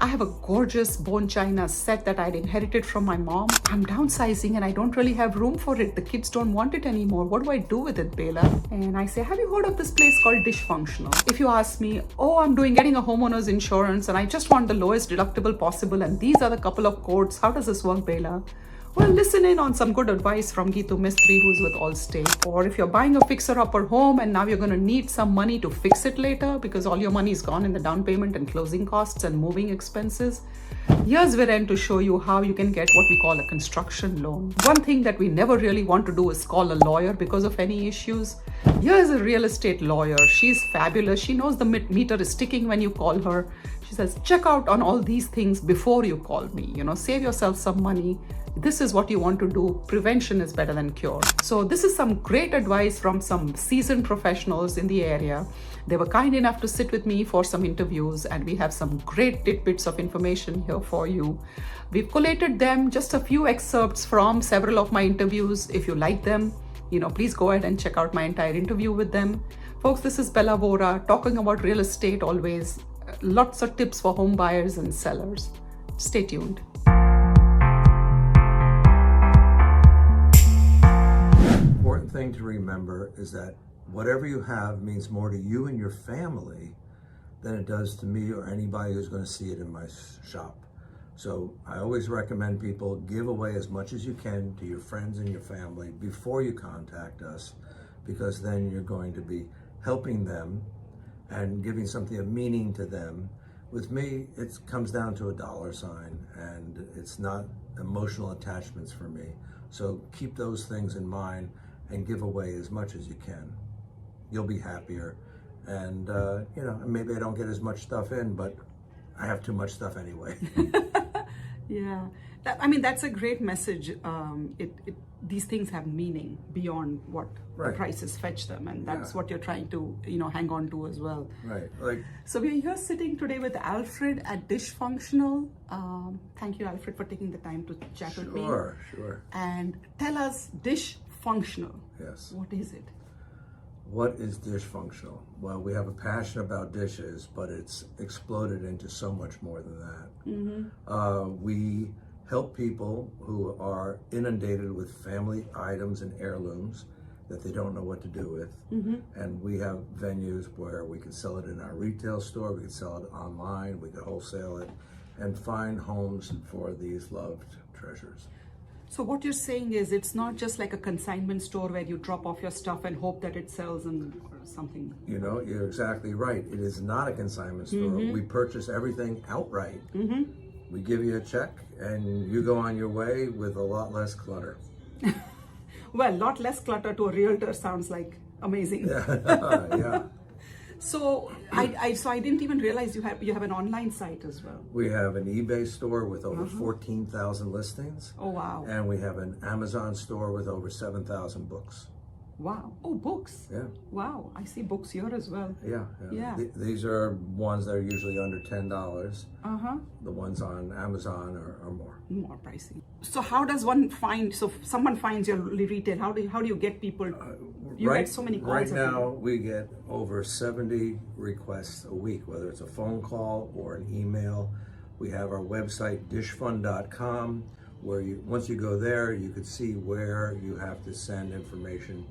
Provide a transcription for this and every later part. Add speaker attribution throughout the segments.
Speaker 1: I have a gorgeous bone china set that I'd inherited from my mom. I'm downsizing and I don't really have room for it. The kids don't want it anymore. What do I do with it, Bela? And I say, have you heard of this place called Dysfunctional? If you ask me, oh, I'm getting a homeowner's insurance and I just want the lowest deductible possible and these are the couple of codes. How does this work, Bela? Well, listen in on some good advice from Geetu Mistry, who's with Allstate. Or if you're buying a fixer-upper home and now you're going to need some money to fix it later because all your money is gone in the down payment and closing costs and moving expenses, here's Viren to show you how you can get what we call a construction loan. One thing that we never really want to do is call a lawyer because of any issues. Here's a real estate lawyer. She's fabulous. She knows the meter is ticking when you call her. She says, check out on all these things before you call me. Save yourself some money. This is what you want to do. Prevention is better than cure. So this is some great advice from some seasoned professionals in the area. They were kind enough to sit with me for some interviews and we have some great tidbits of information here for you. We've collated them, just a few excerpts from several of my interviews. If you like them, please go ahead and check out my entire interview with them. Folks, this is Bela Vora talking about real estate always. Lots of tips for home buyers and sellers. Stay tuned.
Speaker 2: Important thing to remember is that whatever you have means more to you and your family than it does to me or anybody who's going to see it in my shop. So I always recommend people give away as much as you can to your friends and your family before you contact us, because then you're going to be helping them and giving something of meaning to them. With me, it comes down to a dollar sign and it's not emotional attachments for me. So keep those things in mind and give away as much as you can. You'll be happier. And, maybe I don't get as much stuff in, but I have too much stuff anyway.
Speaker 1: Yeah, that's a great message. These things have meaning beyond what the prices fetch them. And that's what you're trying to, hang on to as well.
Speaker 2: Right.
Speaker 1: So we're here sitting today with Alfred at Dysfunctional. Thank you, Alfred, for taking the time to chat with me.
Speaker 2: Sure.
Speaker 1: And tell us, Dysfunctional.
Speaker 2: Yes.
Speaker 1: What is it?
Speaker 2: What is dysfunctional? Well, we have a passion about dishes, but it's exploded into so much more than that.
Speaker 1: Mm-hmm.
Speaker 2: We help people who are inundated with family items and heirlooms that they don't know what to do with.
Speaker 1: Mm-hmm.
Speaker 2: And we have venues where we can sell it in our retail store, we can sell it online, we can wholesale it, and find homes for these loved treasures.
Speaker 1: So what you're saying is it's not just like a consignment store where you drop off your stuff and hope that it sells or something.
Speaker 2: You're exactly right. It is not a consignment store.
Speaker 1: Mm-hmm.
Speaker 2: We purchase everything outright.
Speaker 1: Mm-hmm.
Speaker 2: We give you a check and you go on your way with a lot less clutter.
Speaker 1: Well, a lot less clutter to a realtor sounds like amazing.
Speaker 2: Yeah.
Speaker 1: So I didn't even realize you have an online site as well.
Speaker 2: We have an eBay store with over 14,000 listings.
Speaker 1: Oh, wow.
Speaker 2: And we have an Amazon store with over 7,000 books.
Speaker 1: Wow. Oh, books.
Speaker 2: Yeah.
Speaker 1: Wow. I see books here as well.
Speaker 2: Yeah. These are ones that are usually under $10.
Speaker 1: Uh-huh.
Speaker 2: The ones on Amazon are more.
Speaker 1: More pricey. So how does one find, so if someone finds your retail, how do you get people? You get so many calls.
Speaker 2: Right now, we get over 70 requests a week, whether it's a phone call or an email. We have our website, dishfun.com, where once you go there, you can see where you have to send information,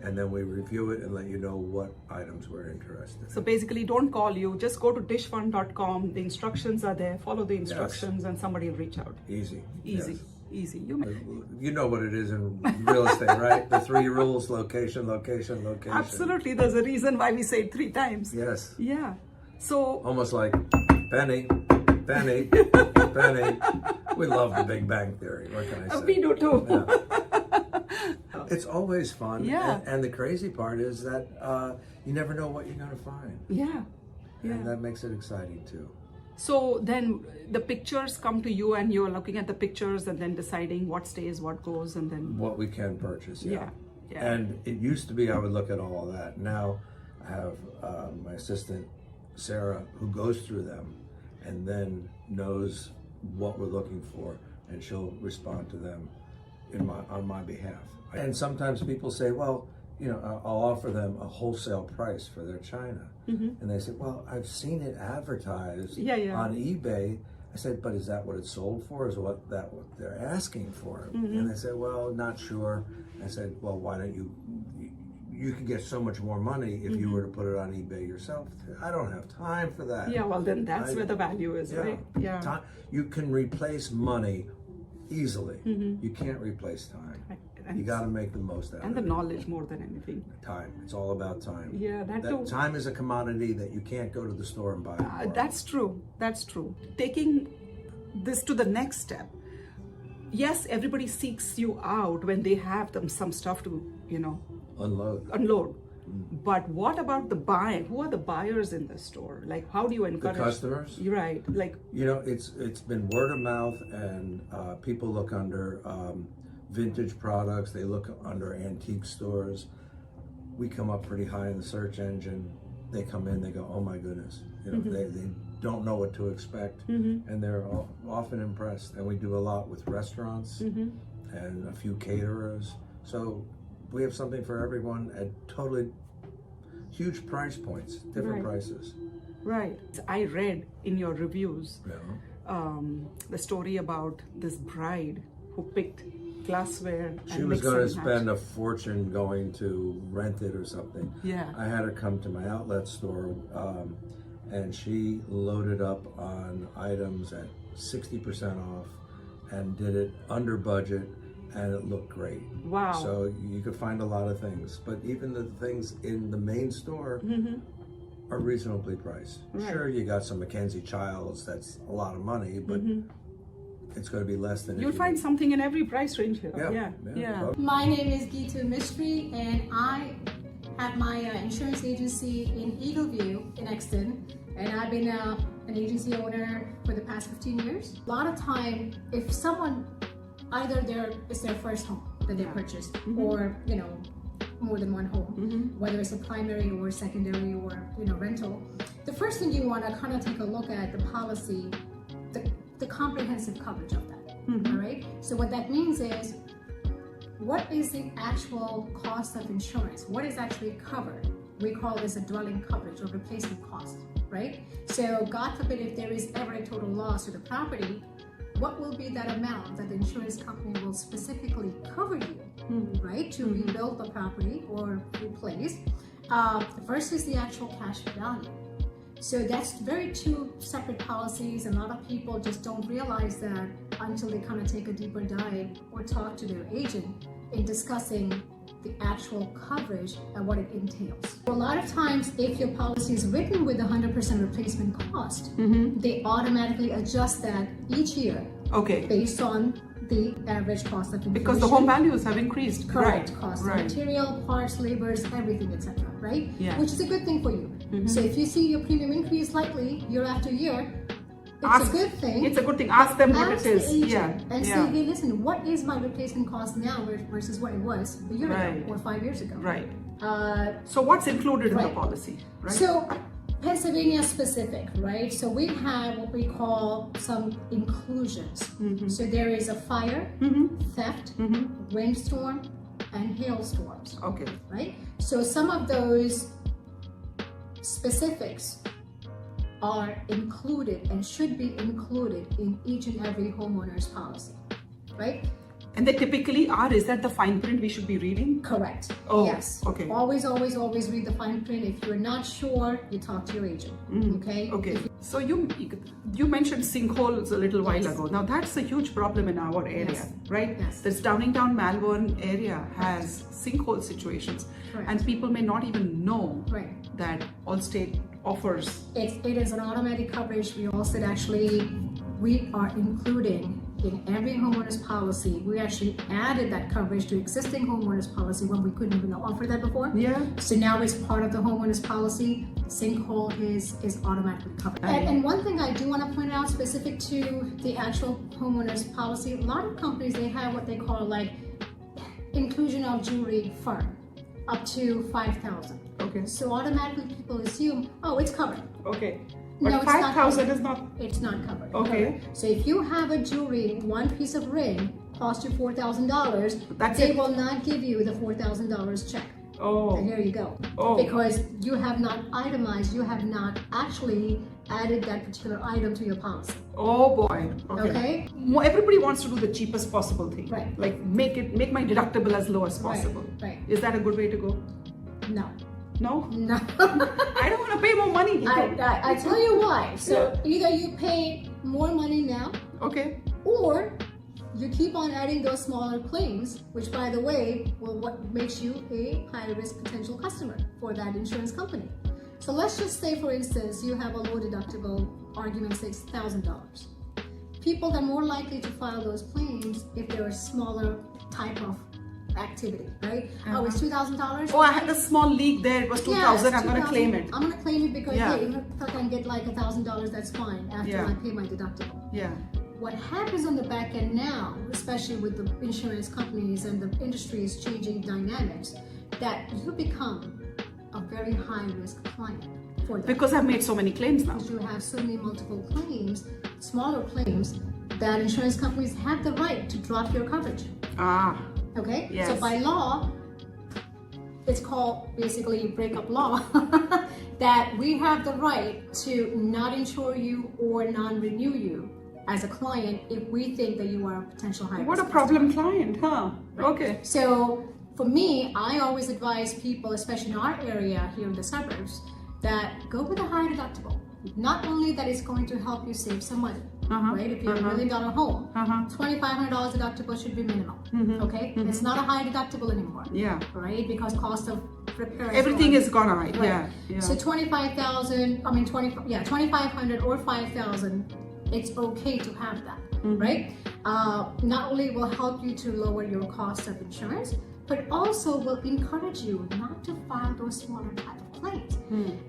Speaker 2: and then we review it and let you know what items we're interested in.
Speaker 1: So basically, don't call you, just go to dishfun.com. The instructions are there. Follow the instructions, and somebody will reach out.
Speaker 2: Easy.
Speaker 1: Yes.
Speaker 2: You know what it is in real estate, right? The 3 rules: location.
Speaker 1: Absolutely. There's a reason why we say it 3 times.
Speaker 2: Yes.
Speaker 1: Yeah. So
Speaker 2: almost like penny. We love the Big Bang Theory. What can I say?
Speaker 1: We do too.
Speaker 2: Yeah. It's always fun.
Speaker 1: Yeah.
Speaker 2: And the crazy part is that you never know what you're going to find.
Speaker 1: Yeah.
Speaker 2: And that makes it exciting too.
Speaker 1: So then the pictures come to you and you're looking at the pictures and then deciding what stays, what goes, and then
Speaker 2: what we can purchase.
Speaker 1: Yeah.
Speaker 2: And it used to be I would look at all of that. Now I have my assistant Sarah who goes through them and then knows what we're looking for, and she'll respond to them on my behalf. And sometimes people say, well, you know, I'll offer them a wholesale price for their china. And they said, well, I've seen it advertised on eBay. I said, but is that what it's sold for? Is what they're asking for? And they said, well, not sure. I said, well, why don't you could get so much more money if you were to put it on eBay yourself. I don't have time for that.
Speaker 1: Yeah, well then that's where the value is, right? Yeah.
Speaker 2: You can replace money easily. You can't replace time. You got to make the most out of it.
Speaker 1: And the knowledge more than anything.
Speaker 2: Time. It's all about time.
Speaker 1: Yeah, that too.
Speaker 2: Time is a commodity that you can't go to the store and buy.
Speaker 1: That's true. That's true. Taking this to the next step. Yes, everybody seeks you out when they have some stuff to, you know, unload. But what about the buying? Who are the buyers in the store? Like, how do you encourage
Speaker 2: the customers?
Speaker 1: You're right. Like,
Speaker 2: you know, it's been word of mouth, and people look under vintage products. They look under antique stores. We come up pretty high in the search engine. They come in, they go, oh my goodness. You know, they don't know what to expect, and they're often impressed. And we do a lot with restaurants and a few caterers. So we have something for everyone at totally huge price points, different prices.
Speaker 1: Right. I read in your reviews the story about this bride who picked glassware.
Speaker 2: She was going to spend a fortune going to rent it or something.
Speaker 1: Yeah.
Speaker 2: I had her come to my outlet store, and she loaded up on items at 60% off and did it under budget, and it looked great.
Speaker 1: Wow.
Speaker 2: So you could find a lot of things, but even the things in the main store are reasonably priced.
Speaker 1: Right.
Speaker 2: Sure, you got some Mackenzie Childs, that's a lot of money, but it's going to be less than.
Speaker 1: You'll find something in every price range here. Yeah.
Speaker 3: My name is Geetu Mistry, and I have my insurance agency in Eagleview in Exton, and I've been an agency owner for the past 15 years. A lot of time, if someone, either it's their first home that they purchased, or you know, more than one home, whether it's a primary or secondary or rental, the first thing you want to kind of take a look at the policy, the comprehensive coverage of that. All right. So what that means is, what is the actual cost of insurance? What is actually covered? We call this a dwelling coverage or replacement cost, right? So God forbid if there is ever a total loss to the property, what will be that amount that the insurance company will specifically cover you, right, to rebuild the property or replace, versus the actual cash value. So that's two separate policies, and a lot of people just don't realize that until they kind of take a deeper dive or talk to their agent in discussing the actual coverage and what it entails. A lot of times, if your policy is written with 100% replacement cost, they automatically adjust that each year based on the average cost of inflation.
Speaker 1: Because the home values have increased.
Speaker 3: Correct. Cost of material, parts, labors, everything, etc. Right?
Speaker 1: Yeah.
Speaker 3: Which is a good thing for you. So if you see your premium increase slightly year after year, it's a good thing.
Speaker 1: It's a good thing. Ask them what it is.
Speaker 3: And say, hey, listen, what is my replacement cost now versus what it was a year ago or 5 years ago?
Speaker 1: Right. So what's included in the policy? Right.
Speaker 3: So Pennsylvania specific, right? So we have what we call some inclusions. So there is a fire, theft, windstorm, and hailstorms.
Speaker 1: Okay.
Speaker 3: Right? So some of those specifics are included and should be included in each and every homeowner's policy, right?
Speaker 1: And they typically are. Is that the fine print we should be reading?
Speaker 3: Correct.
Speaker 1: Oh,
Speaker 3: yes.
Speaker 1: Okay.
Speaker 3: Always read the fine print. If you're not sure, you talk to your agent. Okay.
Speaker 1: Okay. So you mentioned sinkholes a little while ago. Now that's a huge problem in our area, right?
Speaker 3: Yes.
Speaker 1: This Downingtown, Malvern area has sinkhole situations, and people may not even know that Allstate offers.
Speaker 3: It is an automatic coverage. We also we are including in every homeowner's policy. We actually added that coverage to existing homeowner's policy when we couldn't even offer that before.
Speaker 1: Yeah.
Speaker 3: So now it's part of the homeowner's policy. Sinkhole is automatically covered. And one thing I do want to point out specific to the actual homeowner's policy, a lot of companies, they have what they call like inclusion of jewelry firm up to $5,000.
Speaker 1: Okay.
Speaker 3: So automatically people assume, oh, it's covered.
Speaker 1: Okay.
Speaker 3: No,
Speaker 1: But 5,000 is not.
Speaker 3: It's not covered.
Speaker 1: Okay.
Speaker 3: So if you have a jewelry, one piece of ring cost you $4,000, they will not give you the $4,000 check.
Speaker 1: Oh.
Speaker 3: And here you go.
Speaker 1: Oh.
Speaker 3: Because you have not itemized, you have not actually added that particular item to your policy.
Speaker 1: Oh boy.
Speaker 3: Okay?
Speaker 1: Everybody wants to do the cheapest possible thing.
Speaker 3: Right.
Speaker 1: Like make my deductible as low as possible.
Speaker 3: Right.
Speaker 1: Is that a good way to go?
Speaker 3: No.
Speaker 1: No?
Speaker 3: No.
Speaker 1: I don't want to pay more money.
Speaker 3: I tell you why. So either you pay more money now,
Speaker 1: Okay.
Speaker 3: or you keep on adding those smaller claims, which by the way, what makes you a high risk potential customer for that insurance company. So let's just say, for instance, you have a low deductible, argument $6,000. People are more likely to file those claims if they're a smaller type of activity, right? Oh, it's $2,000?
Speaker 1: Oh, I had a small leak there. It was 2,000. I'm going to claim it.
Speaker 3: I'm going to claim it because hey, even if I can get like $1,000, that's fine after I pay my deductible.
Speaker 1: Yeah.
Speaker 3: What happens on the back end now, especially with the insurance companies and the industry is changing dynamics, that you become a very high risk client for that.
Speaker 1: Because I've made so many claims now.
Speaker 3: Because you have so many multiple claims, smaller claims, that insurance companies have the right to drop your coverage.
Speaker 1: Ah.
Speaker 3: Okay?
Speaker 1: Yes.
Speaker 3: So by law, it's called basically breakup law, that we have the right to not insure you or non-renew you as a client if we think that you are a potential high risk.
Speaker 1: What a problem client, huh?
Speaker 3: Right.
Speaker 1: Okay.
Speaker 3: So for me, I always advise people, especially in our area here in the suburbs, that go with a high deductible. Not only that it's going to help you save some money, right? If you have $1 million home, $2,500 deductible should be minimum, okay? It's not a high deductible anymore, right? Because cost of repair.
Speaker 1: Everything is gone high,
Speaker 3: right.
Speaker 1: yeah.
Speaker 3: So 2,500 or 5,000, it's okay to have that, right? Not only will help you to lower your cost of insurance, but also will encourage you not to file those smaller type of claims.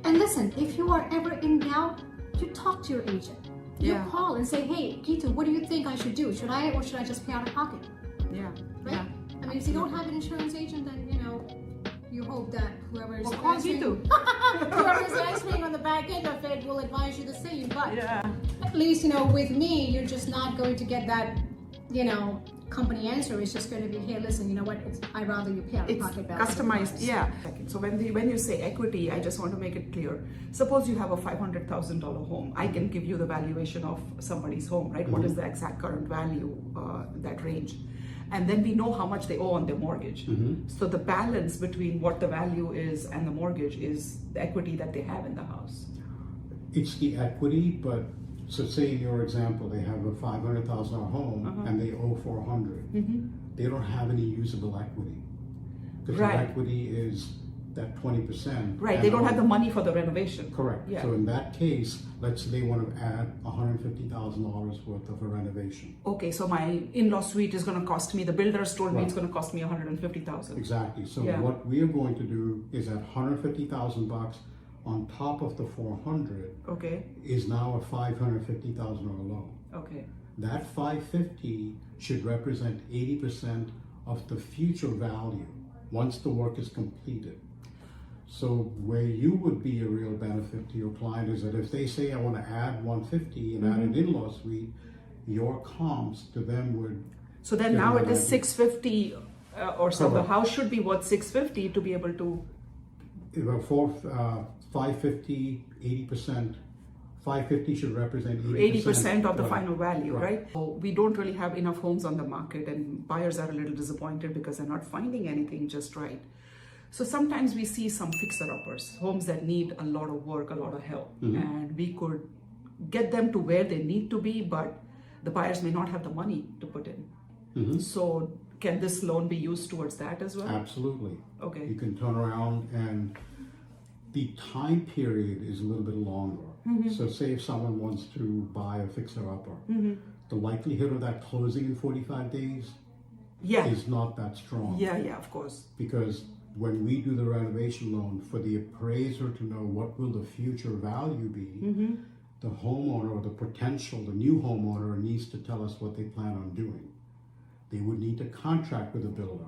Speaker 3: And listen, if you are ever in doubt, you talk to your agent. You call and say, hey, Geetu, what do you think I should do? Should I or should I just pay out of pocket?
Speaker 1: Yeah.
Speaker 3: Right?
Speaker 1: Yeah.
Speaker 3: I mean, if you don't have an insurance agent, then, you know, you hope that whoever is
Speaker 1: call Geetu.
Speaker 3: whoever is answering on the back end of it will advise you the same. But
Speaker 1: Yeah.
Speaker 3: at least, you know, with me, you're just not going to get that, you know, company answer. It's just going to be, hey, listen, you know what? I'd rather you pay out of pocket.
Speaker 1: Customized, yeah. So when you say equity, I just want to make it clear. Suppose you have a $500,000 home. I can give you the valuation of somebody's home, right? What is the exact current value, that range? And then we know how much they owe on their mortgage. So the balance between what the value is and the mortgage is the equity that they have in the house.
Speaker 4: It's the equity, but so say in your example, they have a $500,000 home and they owe $400,000. They don't have any usable equity because the equity is that 20%.
Speaker 1: Right, they don't have the money for the renovation.
Speaker 4: Correct.
Speaker 1: Yeah.
Speaker 4: So in that case, let's say they want to add $150,000 worth of a renovation.
Speaker 1: Okay, so my in-law suite is going to cost me, the builders told me it's going to cost me $150,000.
Speaker 4: Exactly. So what we are going to do is at $150,000 on top of the $400,000 is now a $550,000 loan.
Speaker 1: Okay.
Speaker 4: That $550,000 should represent 80% of the future value once the work is completed. So where you would be a real benefit to your client is that if they say, I want to add $150,000 and add an in-law suite, your comps to them would...
Speaker 1: So then now it is $650,000 or so. The house should be worth $650,000 to be able to...
Speaker 4: For $550,000, 80%, $550,000 should represent
Speaker 1: 80% of the final value, right? So we don't really have enough homes on the market and buyers are a little disappointed because they're not finding anything just right. So sometimes we see some fixer-uppers, homes that need a lot of work, a lot of help, and we could get them to where they need to be, but the buyers may not have the money to put in. So can this loan be used towards that as well?
Speaker 4: Absolutely.
Speaker 1: Okay.
Speaker 4: You can turn around and the time period is a little bit longer. So say if someone wants to buy a fixer-upper, the likelihood of that closing in 45 days is not that strong.
Speaker 1: Yeah, of course.
Speaker 4: Because when we do the renovation loan, for the appraiser to know what will the future value be, the homeowner or the new homeowner needs to tell us what they plan on doing. They would need to contract with a builder.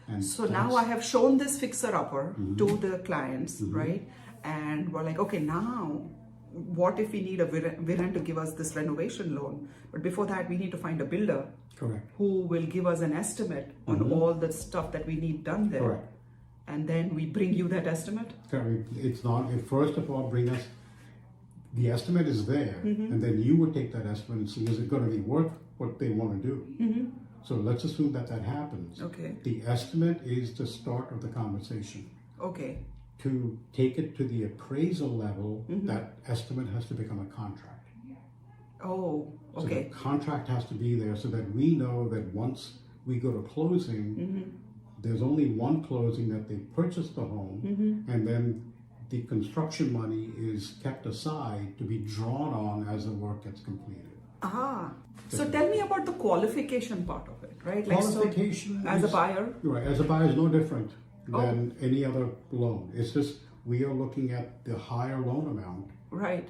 Speaker 1: And so now I have shown this fixer-upper to the clients, right? And we're like, okay, now what if we need a Viren to give us this renovation loan? But before that, we need to find a builder who will give us an estimate on all the stuff that we need done there. and then we bring you that estimate?
Speaker 4: It's not, first of all, bring us, the estimate is there, and then you would take that estimate and see, is it going to be worth what they want to do? So let's assume that happens.
Speaker 1: Okay.
Speaker 4: The estimate is the start of the conversation.
Speaker 1: Okay.
Speaker 4: To take it to the appraisal level, that estimate has to become a contract.
Speaker 1: Oh,
Speaker 4: So
Speaker 1: okay.
Speaker 4: the contract has to be there so that we know that once we go to closing, there's only one closing that they purchased the home, and then the construction money is kept aside to be drawn on as the work gets completed.
Speaker 1: So tell me about the qualification part of it, right? Like,
Speaker 4: Qualification
Speaker 1: so, as a buyer?
Speaker 4: Right, as a buyer is no different than any other loan. It's just we are looking at the higher loan amount.
Speaker 1: Right.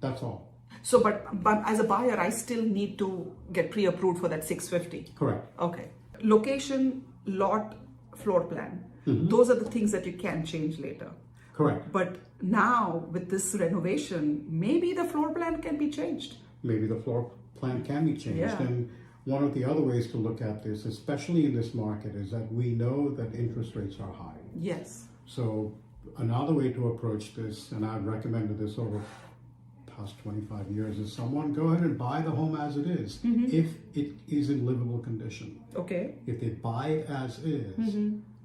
Speaker 4: That's all.
Speaker 1: So, but as a buyer, I still need to get pre-approved for that 650.
Speaker 4: Correct.
Speaker 1: Okay. Location, lot, floor plan. Those are the things that you can change later.
Speaker 4: Correct.
Speaker 1: But now with this renovation, maybe the floor plan can be changed.
Speaker 4: Maybe the floor plan can be changed.
Speaker 1: Yeah.
Speaker 4: And one of the other ways to look at this, especially in this market, is that we know that interest rates are high.
Speaker 1: Yes.
Speaker 4: So another way to approach this, and I've recommended this over the past 25 years, is someone go ahead and buy the home as it is, if it is in livable condition.
Speaker 1: Okay.
Speaker 4: If they buy it as is,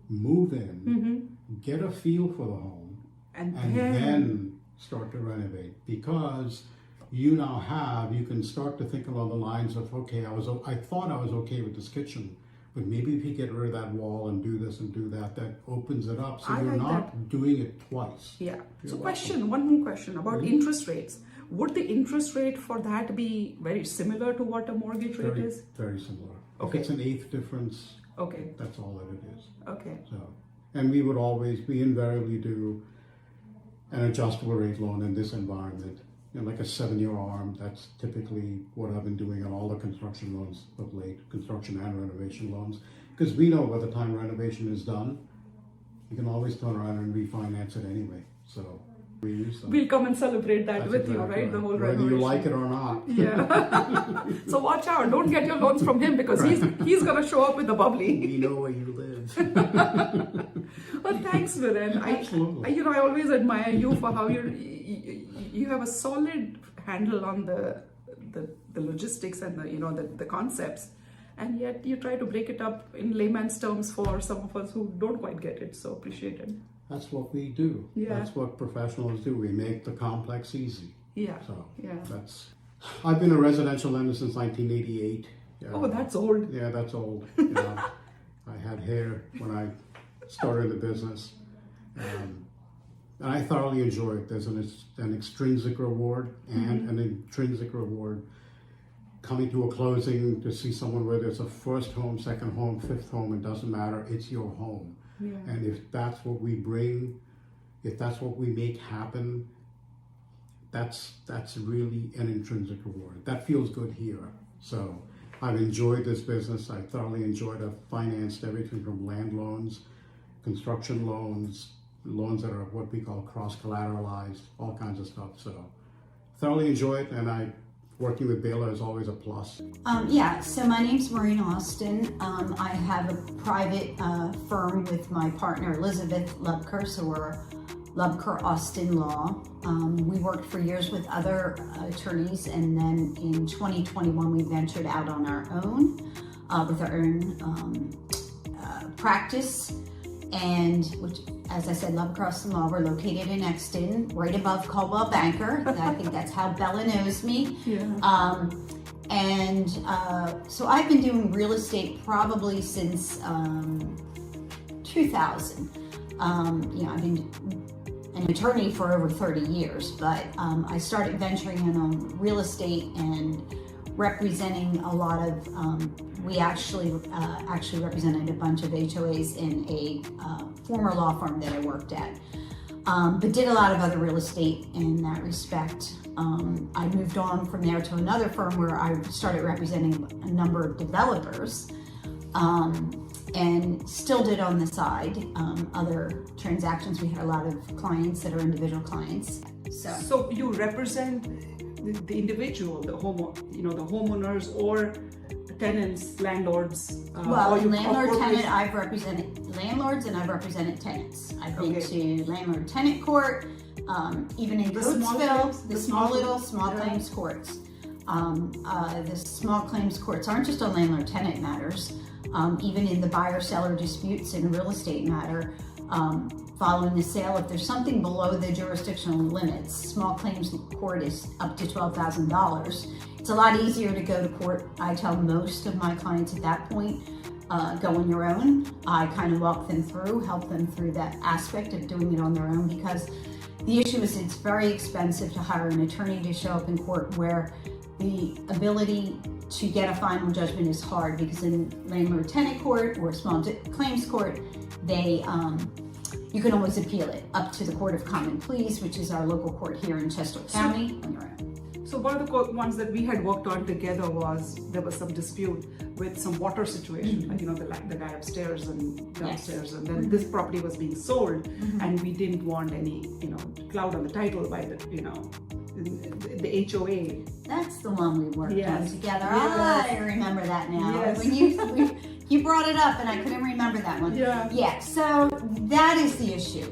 Speaker 4: move in, get a feel for the home,
Speaker 1: And
Speaker 4: then start to renovate. Because you can start to think along the lines of, okay, I thought I was okay with this kitchen, but maybe if you get rid of that wall and do this and do that, that opens it up. So
Speaker 1: I
Speaker 4: you're
Speaker 1: like
Speaker 4: not doing it twice.
Speaker 1: Yeah. So
Speaker 4: welcome.
Speaker 1: one more question about interest rates. Would the interest rate for that be very similar to what a mortgage rate
Speaker 4: Very,
Speaker 1: is?
Speaker 4: very similar.
Speaker 1: Okay.
Speaker 4: If it's an eighth difference,
Speaker 1: Okay.
Speaker 4: that's all that it is.
Speaker 1: Okay.
Speaker 4: So, and we invariably do an adjustable rate loan in this environment. Like a 7-year ARM, that's typically what I've been doing on all the construction loans of late, construction and renovation loans. Because we know by the time renovation is done, you can always turn around and refinance it anyway. So we use them.
Speaker 1: We'll come and celebrate that
Speaker 4: That's
Speaker 1: with you,
Speaker 4: exactly
Speaker 1: right? The whole
Speaker 4: Whether
Speaker 1: renovation.
Speaker 4: you like it or not.
Speaker 1: Yeah. So watch out. Don't get your loans from him because he's going to show up with the bubbly.
Speaker 4: We know where you live.
Speaker 1: Well, thanks, Viren.
Speaker 4: Absolutely.
Speaker 1: I always admire you for how you have a solid handle on the logistics and the concepts, and yet you try to break it up in layman's terms for some of us who don't quite get it. So appreciate it.
Speaker 4: That's what we do.
Speaker 1: Yeah.
Speaker 4: That's what professionals do. We make the complex easy.
Speaker 1: Yeah.
Speaker 4: So
Speaker 1: Yeah.
Speaker 4: I've been a residential lender since 1988.
Speaker 1: Oh, that's old.
Speaker 4: Yeah, that's old. I had hair when I started the business. And I thoroughly enjoy it. There's an extrinsic reward and an intrinsic reward. Coming to a closing to see someone, whether it's a first home, second home, fifth home, it doesn't matter. It's your home.
Speaker 1: Yeah.
Speaker 4: And if that's what we bring, if that's what we make happen, that's really an intrinsic reward. That feels good here. So I've enjoyed this business. I thoroughly enjoyed it. I've financed everything from land loans, construction loans, loans that are what we call cross-collateralized, all kinds of stuff. So thoroughly enjoy it, and working with Bela is always a plus.
Speaker 5: So my name's Maureen Ostien. I have a private firm with my partner Elizabeth Lubker, so we're Lubker Ostien Law. We worked for years with other attorneys, and then in 2021 we ventured out on our own with our own practice. And which, as I said, Lubker Ostien Law, we're located in Exton, right above Coldwell Banker. I think that's how Bella knows me.
Speaker 1: Yeah.
Speaker 5: So I've been doing real estate probably since 2000. I've been an attorney for over 30 years, but I started venturing in on real estate and representing a lot of, we actually represented a bunch of HOAs in a former law firm that I worked at, but did a lot of other real estate in that respect. I moved on from there to another firm where I started representing a number of developers, and still did on the side other transactions. We had a lot of clients that are individual clients.
Speaker 1: So you represent the individual, the homeowners or tenants, landlords.
Speaker 5: Well,
Speaker 1: or you-
Speaker 5: landlord
Speaker 1: or-
Speaker 5: tenant, I've represented landlords and I've represented tenants. I've been
Speaker 1: Okay.
Speaker 5: to landlord tenant court, even in
Speaker 1: The small
Speaker 5: Coatesville,
Speaker 1: claims-
Speaker 5: the
Speaker 1: the
Speaker 5: small
Speaker 1: small-
Speaker 5: little small
Speaker 1: yeah.
Speaker 5: claims courts. The small claims courts aren't just on landlord tenant matters. Even in the buyer seller disputes in real estate matter, following the sale, if there's something below the jurisdictional limits, small claims court is up to $12,000. It's a lot easier to go to court. I tell most of my clients at that point, go on your own. I kind of walk them through, help them through that aspect of doing it on their own, because the issue is it's very expensive to hire an attorney to show up in court, where the ability to get a final judgment is hard, because in landlord tenant court or small claims court, they you can always appeal it up to the Court of Common Pleas, which is our local court here in Chester County, on your own.
Speaker 1: So one of the ones that we had worked on together was there was some dispute with some water situation, like the guy upstairs and downstairs, and then this property was being sold, and we didn't want any cloud on the title by the HOA.
Speaker 5: That's the one we worked on
Speaker 1: Yes.
Speaker 5: together.
Speaker 1: Yes.
Speaker 5: I remember that now.
Speaker 1: Yes.
Speaker 5: When you brought it up and I couldn't remember that one.
Speaker 1: Yeah.
Speaker 5: Yeah, so that is the issue.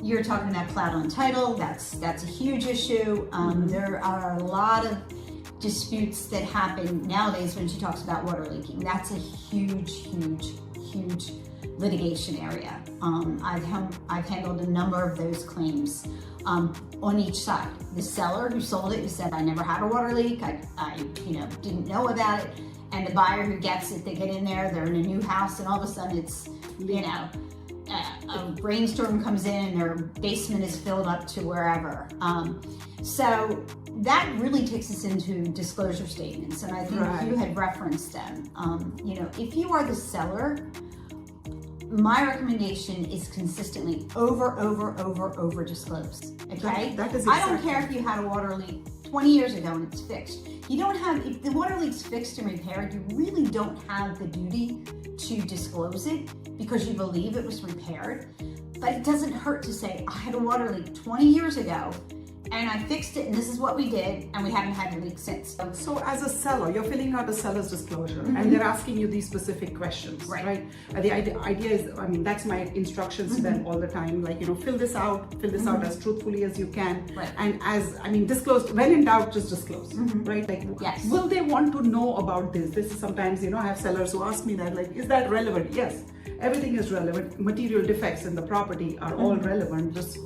Speaker 5: You're talking about cloud on title. That's a huge issue. There are a lot of disputes that happen nowadays when she talks about water leaking. That's a huge litigation area. I've handled a number of those claims on each side. The seller who sold it, who said, I never had a water leak, I didn't know about it. And the buyer who gets it, they get in there, they're in a new house, and all of a sudden it's, a rainstorm comes in and their basement is filled up to wherever. So that really takes us into disclosure statements, and I think you had referenced them. If you are the seller, my recommendation is consistently over disclose. Okay?
Speaker 1: That is
Speaker 5: I don't
Speaker 1: exactly.
Speaker 5: care if you had a water leak 20 years ago and it's fixed. If the water leak's fixed and repaired, you really don't have the duty to disclose it because you believe it was repaired. But it doesn't hurt to say, I had a water leak 20 years ago and I fixed it, and this is what we did, and we haven't had a leak since.
Speaker 1: So as a seller, you're filling out a seller's disclosure, and they're asking you these specific questions, right? The idea is, that's my instructions to them all the time, like, fill this out as truthfully as you can.
Speaker 5: Right.
Speaker 1: And disclose, when in doubt, just disclose, right? Like,
Speaker 5: Yes.
Speaker 1: will they want to know about this? This is sometimes, I have sellers who ask me that, like, is that relevant? Yes, everything is relevant. Material defects in the property are all relevant, just,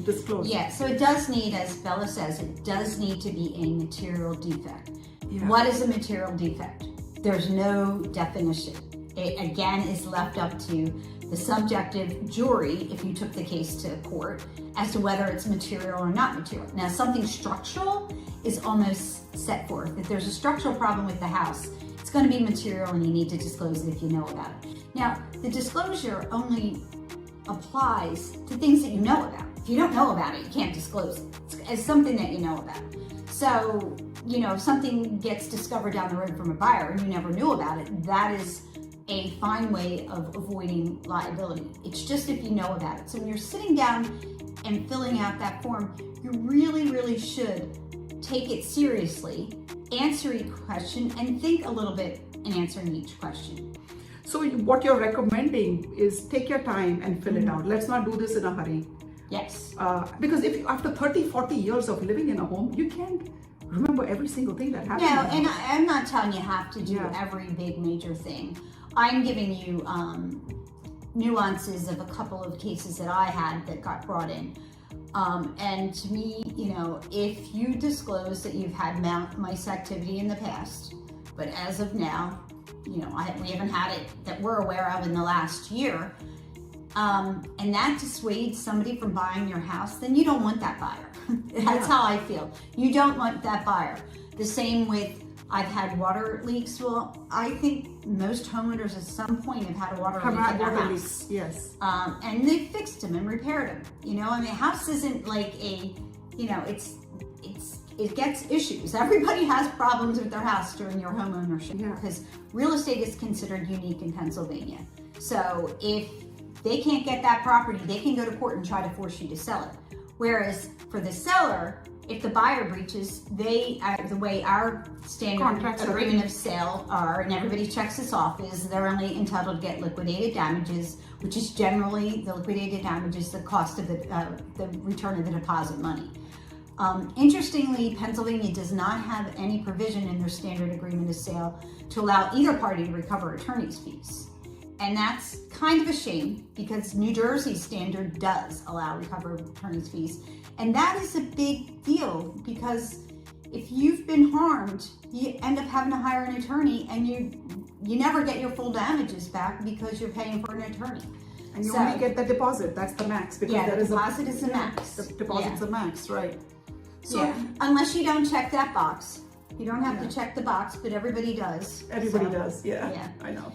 Speaker 1: disclose.
Speaker 5: Yeah, so it does need, as Bella says, it does need to be a material defect.
Speaker 1: Yeah.
Speaker 5: What is a material defect? There's no definition. It again is left up to the subjective jury, if you took the case to court, as to whether it's material or not material. Now, something structural is almost set forth. If there's a structural problem with the house, it's going to be material and you need to disclose it if you know about it. Now, the disclosure only applies to things that you know about. If you don't know about it, you can't disclose it. It's something that you know about. So, if something gets discovered down the road from a buyer and you never knew about it, that is a fine way of avoiding liability. It's just if you know about it. So when you're sitting down and filling out that form, you really should take it seriously, answer each question, and think a little bit in answering each question.
Speaker 1: So what you're recommending is take your time and fill it out. Let's not do this in a hurry.
Speaker 5: Yes.
Speaker 1: Because if after 30, 40 years of living in a home, you can't remember every single thing that happened.
Speaker 5: No, and I'm not telling you have to do
Speaker 1: Yeah.
Speaker 5: every big major thing. I'm giving you nuances of a couple of cases that I had that got brought in. And to me, if you disclose that you've had mice activity in the past, but as of now, we haven't had it that we're aware of in the last year, and that dissuades somebody from buying your house, then you don't want that buyer. That's how I feel. You don't want that buyer. The same with, I've had water leaks. Well, I think most homeowners at some point have had a water leak in their house.
Speaker 1: Yes.
Speaker 5: And they fixed them and repaired them. A house isn't like it gets issues. Everybody has problems with their house during your home ownership because real estate is considered unique in Pennsylvania. So if they can't get that property, they can go to court and try to force you to sell it. Whereas for the seller, if the buyer breaches, the way our standard
Speaker 1: Contracts are
Speaker 5: agreement
Speaker 1: written.
Speaker 5: of sale are, and everybody checks this off, is they're only entitled to get liquidated damages, which is generally the liquidated damages, the cost of the return of the deposit money. Interestingly, Pennsylvania does not have any provision in their standard agreement of sale to allow either party to recover attorney's fees. And that's kind of a shame, because New Jersey's standard does allow recovery of attorney's fees. And that is a big deal, because if you've been harmed, you end up having to hire an attorney, and you never get your full damages back because you're paying for an attorney.
Speaker 1: And you only get the deposit, that's the max. Because
Speaker 5: Yeah,
Speaker 1: there
Speaker 5: the
Speaker 1: is
Speaker 5: deposit is the max.
Speaker 1: The deposit's
Speaker 5: Yeah.
Speaker 1: a max, right. So
Speaker 5: Yeah, unless you don't check that box. You don't have to check the box, but everybody does.
Speaker 1: everybody
Speaker 5: So,
Speaker 1: does, yeah,
Speaker 5: yeah.
Speaker 1: I know.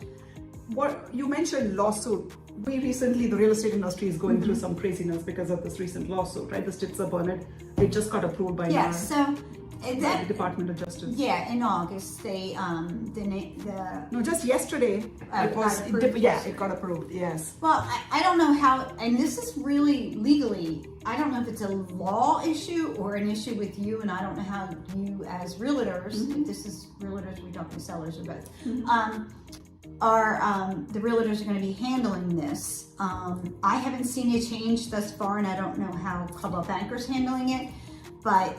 Speaker 1: What you mentioned lawsuit. We recently, the real estate industry is going through some craziness because of this recent lawsuit, right? The Stitzer Burnett, it just got approved by
Speaker 5: Yeah,
Speaker 1: our
Speaker 5: so
Speaker 1: the
Speaker 5: that,
Speaker 1: Department of Justice.
Speaker 5: yeah, in August, they,
Speaker 1: No, just yesterday, it was,
Speaker 5: got approved.
Speaker 1: it got approved, yes.
Speaker 5: well, I don't know how, and this is really legally, I don't know if it's a law issue or an issue with you, and I don't know how you as realtors, this is realtors, we talk to sellers or both, the realtors are going to be handling this. I haven't seen a change thus far, and I don't know how Coldwell Banker's handling it, but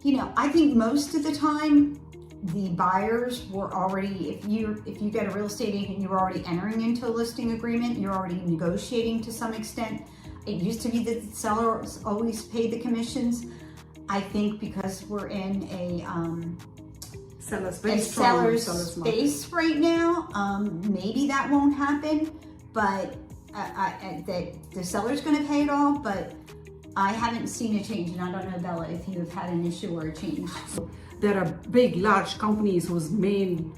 Speaker 5: you know, I think most of the time the buyers were already, if you get a real estate agent, you're already entering into a listing agreement, you're already negotiating to some extent. It used to be that the seller always paid the commissions. I think because we're in a seller's space right now, maybe that won't happen, but that the seller's going to pay it all, but I haven't seen a change, and I don't know, Bella, if you have had an issue or a change.
Speaker 1: There are big, large companies whose main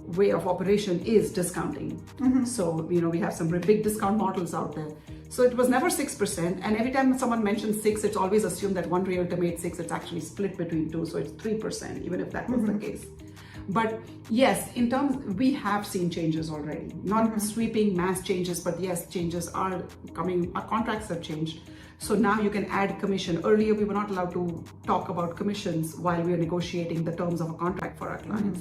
Speaker 1: way of operation is discounting. So, you know, we have some big discount models out there. So it was never 6%. And every time someone mentions 6, it's always assumed that one realtor made 6. It's actually split between two. So it's 3%, even if that was the case. But yes, in terms, we have seen changes already. Not sweeping mass changes, but yes, changes are coming. Our contracts have changed. So now you can add commission. Earlier, we were not allowed to talk about commissions while we are negotiating the terms of a contract for our clients.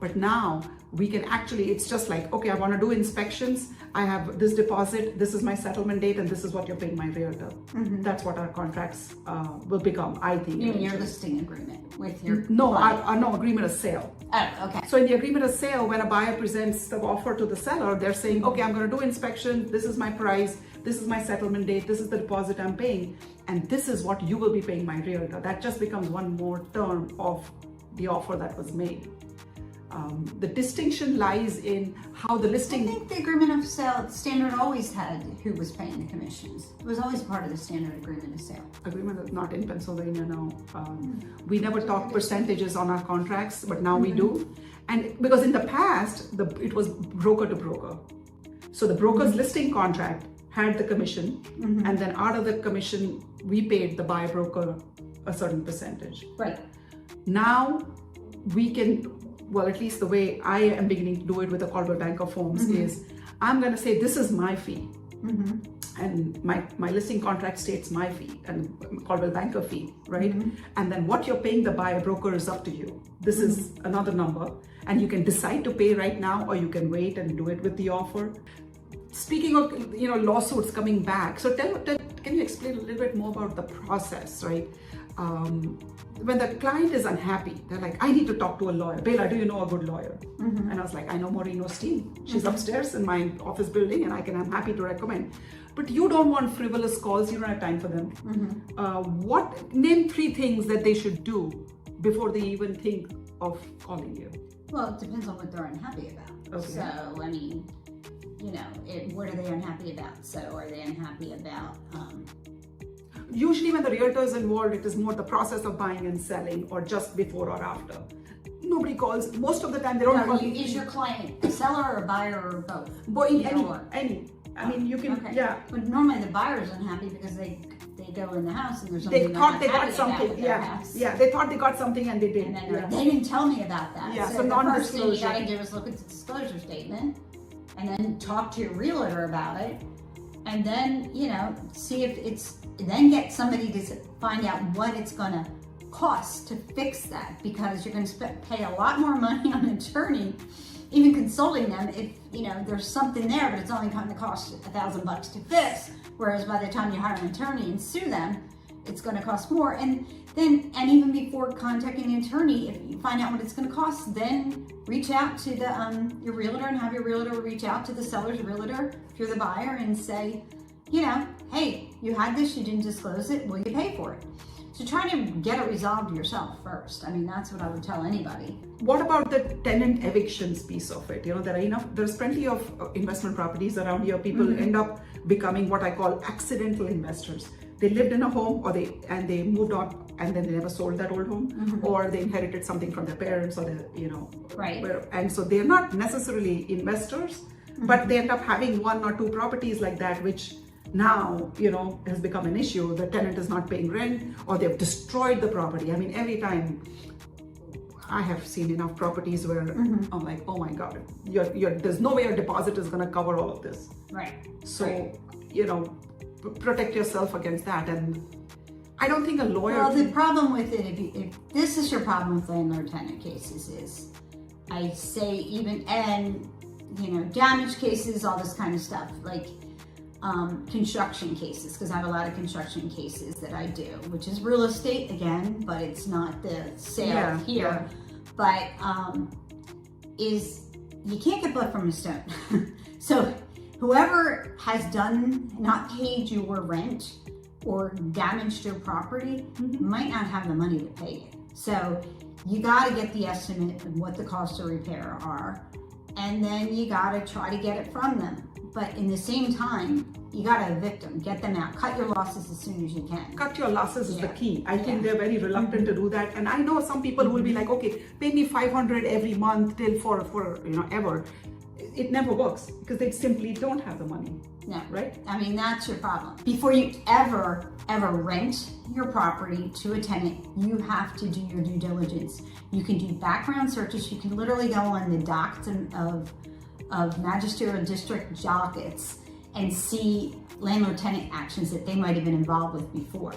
Speaker 1: But now we can actually, it's just like, okay, I want to do inspections. I have this deposit, this is my settlement date, and this is what you're paying my realtor. That's what our contracts will become, I think.
Speaker 5: You mean your listing agreement with your
Speaker 1: No,
Speaker 5: client?
Speaker 1: no agreement of sale.
Speaker 5: Oh, okay.
Speaker 1: So in the agreement of sale, when a buyer presents the offer to the seller, they're saying, okay, I'm going to do inspection. This is my price. This is my settlement date. This is the deposit I'm paying. And this is what you will be paying my realtor. That just becomes one more term of the offer that was made. The distinction lies in how the
Speaker 5: I
Speaker 1: listing.
Speaker 5: think the agreement of sale standard always had who was paying the commissions. It was always part of the standard agreement of sale.
Speaker 1: Agreement is not in Pennsylvania now. We never talk percentages on our contracts, but now we do. And because in the past, it was broker to broker. So the broker's listing contract had the commission, and then out of the commission, we paid the buyer broker a certain percentage.
Speaker 5: Right.
Speaker 1: Now we can, well, at least the way I am beginning to do it with the Coldwell Banker forms is, I'm going to say this is my fee, and my listing contract states my fee and Coldwell Banker fee, right? And then what you're paying the buyer broker is up to you. This is another number, and you can decide to pay right now, or you can wait and do it with the offer. Speaking of, you know, lawsuits coming back, so can you explain a little bit more about the process, right? When the client is unhappy, they're like, I need to talk to a lawyer. Bela, do you know a good lawyer? And I was like, I know Maureen Ostien. She's upstairs in my office building, and I'm happy to recommend. But you don't want frivolous calls. You don't have time for them. Name 3 things that they should do before they even think of calling you?
Speaker 5: Well, it depends on what they're unhappy about.
Speaker 1: Okay.
Speaker 5: So, I mean, you know, what are they unhappy about? So, are they unhappy about?
Speaker 1: Usually when the realtor is involved, it is more the process of buying and selling, or just before or after. Nobody calls. Most of the time they don't call.
Speaker 5: Is your client a seller or a buyer or both?
Speaker 1: Any. I mean, you can,
Speaker 5: Okay.
Speaker 1: yeah.
Speaker 5: But normally the buyer's unhappy because they go in the house and there's
Speaker 1: They
Speaker 5: something
Speaker 1: thought they
Speaker 5: they're not
Speaker 1: got
Speaker 5: happy about
Speaker 1: something.
Speaker 5: with their
Speaker 1: Yeah,
Speaker 5: house.
Speaker 1: yeah. They thought they got something and they did.
Speaker 5: And then
Speaker 1: Yeah.
Speaker 5: they didn't tell me about that.
Speaker 1: Yeah, so
Speaker 5: the first thing you
Speaker 1: non-disclosure.
Speaker 5: gotta do is look at the disclosure statement and then talk to your realtor about it. And then, you know, see if it's then get somebody to find out what it's going to cost to fix that, because you're going to pay a lot more money on an attorney, even consulting them, if there's something there, but it's only going to cost $1,000 to fix. Whereas by the time you hire an attorney and sue them, it's going to cost more. And even before contacting an attorney, if you find out what it's going to cost, then reach out to your realtor and have your realtor reach out to the seller's realtor if you're the buyer and say, hey, you had this, you didn't disclose it, will you pay for it? So try to get it resolved yourself first. I mean, that's what I would tell anybody.
Speaker 1: What about the tenant evictions piece of it? There's plenty of investment properties around here. People end up becoming what I call accidental investors. They lived in a home and they moved on, and then they never sold that old home, or they inherited something from their parents, or
Speaker 5: right.
Speaker 1: And so they're not necessarily investors, but they end up having one or two properties like that, which now has become an issue. The tenant is not paying rent, or they've destroyed the property. I mean, every time I have seen enough properties where I'm like, oh my god, there's no way your deposit is going to cover all of this.
Speaker 5: Right.
Speaker 1: So protect yourself against that. And I don't think a lawyer.
Speaker 5: Well, the problem with it, if this is your problem with landlord-tenant cases, is I say damage cases, all this kind of stuff, like construction cases, because I have a lot of construction cases that I do, which is real estate again, but it's not the sale here.
Speaker 1: Yeah.
Speaker 5: But is you can't get blood from a stone. So whoever has not paid your rent or damaged your property might not have the money to pay it. So you got to get the estimate of what the cost of repair are, and then you got to try to get it from them. But in the same time, you got to evict them, get them out, cut your losses as soon as you can.
Speaker 1: Cut your losses is the key. I think they're very reluctant to do that. And I know some people who will be like, okay, pay me $500 every month till for ever. It never works because they simply don't have the money.
Speaker 5: No,
Speaker 1: right?
Speaker 5: I mean, that's your problem. Before you ever rent your property to a tenant, you have to do your due diligence. You can do background searches. You can literally go on the dockets of magisterial district dockets and see landlord-tenant actions that they might have been involved with before,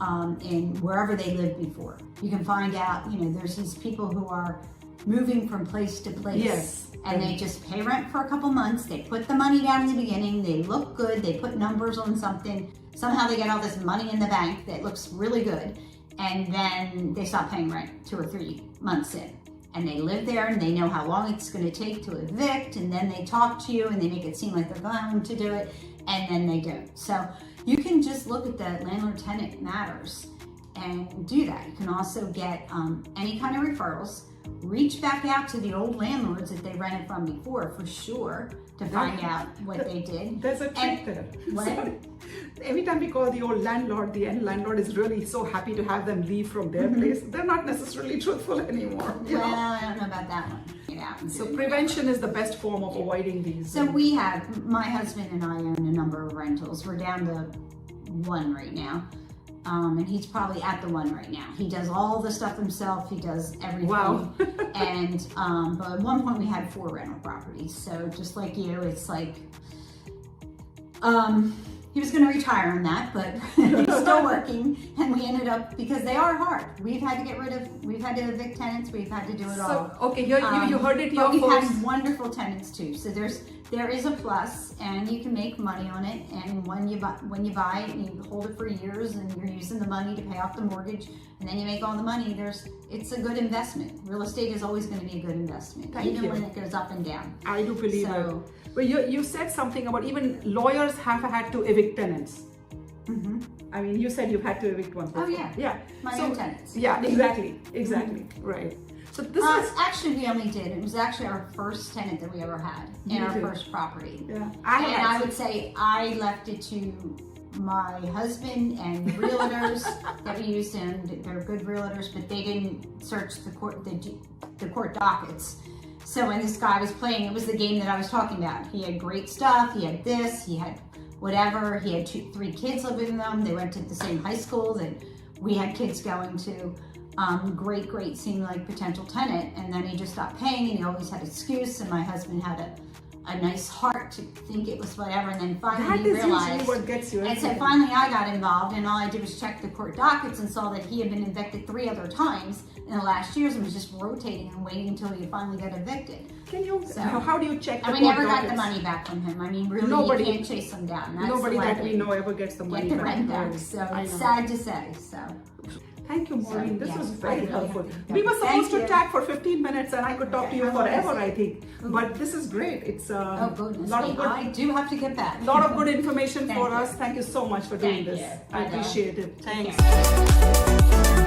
Speaker 5: and wherever they lived before. You can find out, there's these people who are moving from place to place.
Speaker 1: Yes.
Speaker 5: And they just pay rent for a couple months. They put the money down in the beginning. They look good. They put numbers on something. Somehow they get all this money in the bank that looks really good. And then they stop paying rent 2 or 3 months in. And they live there and they know how long it's going to take to evict. And then they talk to you and they make it seem like they're going to do it. And then they don't. So you can just look at the landlord-tenant matters and do that. You can also get any kind of referrals. Reach back out to the old landlords that they rented from before, for sure, to find out what they did.
Speaker 1: There's a trick there.
Speaker 5: What?
Speaker 1: So, every time we call the old landlord, the end landlord is really so happy to have them leave from their place. They're not necessarily truthful anymore.
Speaker 5: Well, I don't know about that one.
Speaker 1: So prevention is the best form of avoiding these.
Speaker 5: So we have, my husband and I own a number of rentals. We're down to 1 right now. And he's probably at the 1 right now. He does all the stuff himself. He does everything. Wow. And but at one point we had 4 rental properties. So just like you, it's like he was going to retire on that, but he's still working. And we ended up, because they are hard. We've had to evict tenants. We've had to do it all.
Speaker 1: Okay, you heard it here
Speaker 5: but we've
Speaker 1: first.
Speaker 5: had wonderful tenants too. So there is a plus, and you can make money on it. And when you buy it, you hold it for years, and you're using the money to pay off the mortgage, and then you make all the money. It's a good investment. Real estate is always going to be a good investment, even when it goes up and down.
Speaker 1: I do believe it. But you said something about even lawyers have had to evict tenants. I mean, you said you've had to evict one before.
Speaker 5: Oh yeah,
Speaker 1: yeah.
Speaker 5: My own tenants.
Speaker 1: Yeah, exactly, right. So this is
Speaker 5: actually we only did. It was actually our first tenant that we ever had in our first property.
Speaker 1: Yeah,
Speaker 5: I would say I left it to my husband and the realtors that we used, and they're good realtors, but they didn't search the court dockets. So when this guy was playing, it was the game that I was talking about. He had great stuff. He had this. He had whatever. He had 3 kids living with him. They went to the same high school that we had kids going to. Great, seemed like potential tenant. And then he just stopped paying, and he always had an excuse. And my husband had a nice heart to think it was whatever, and then
Speaker 1: That
Speaker 5: finally he
Speaker 1: is
Speaker 5: realized.
Speaker 1: usually what gets you.
Speaker 5: And so
Speaker 1: everything.
Speaker 5: finally I got involved, and all I did was check the court dockets and saw that he had been evicted 3 other times in the last years and was just rotating and waiting until he finally got evicted.
Speaker 1: Can you?
Speaker 5: So-
Speaker 1: How do you check?
Speaker 5: And
Speaker 1: the
Speaker 5: we never
Speaker 1: court
Speaker 5: got the
Speaker 1: dockets?
Speaker 5: money back from him. I mean, really,
Speaker 1: Nobody-
Speaker 5: you can't chase him down. That's
Speaker 1: Nobody
Speaker 5: the
Speaker 1: that
Speaker 5: one
Speaker 1: we
Speaker 5: thing.
Speaker 1: know ever gets the money
Speaker 5: Get the rent
Speaker 1: back.
Speaker 5: back. So
Speaker 1: I
Speaker 5: it's
Speaker 1: know.
Speaker 5: sad to say. So
Speaker 1: Thank you, Maureen. This
Speaker 5: yes,
Speaker 1: was
Speaker 5: I
Speaker 1: very
Speaker 5: really
Speaker 1: helpful.
Speaker 5: have to
Speaker 1: We
Speaker 5: go.
Speaker 1: were supposed
Speaker 5: Thank
Speaker 1: to
Speaker 5: you.
Speaker 1: chat for 15 minutes and I could talk to you
Speaker 5: Okay, how long is
Speaker 1: forever,
Speaker 5: it?
Speaker 1: I think. But this is great. It's
Speaker 5: oh goodness
Speaker 1: lot
Speaker 5: me,
Speaker 1: of good,
Speaker 5: I do have to get back.
Speaker 1: lot of good information
Speaker 5: Thank
Speaker 1: for
Speaker 5: you.
Speaker 1: us. Thank you so much for doing
Speaker 5: Thank
Speaker 1: this.
Speaker 5: you.
Speaker 1: I
Speaker 5: I know.
Speaker 1: appreciate it.
Speaker 5: Take
Speaker 1: Thanks.
Speaker 5: care.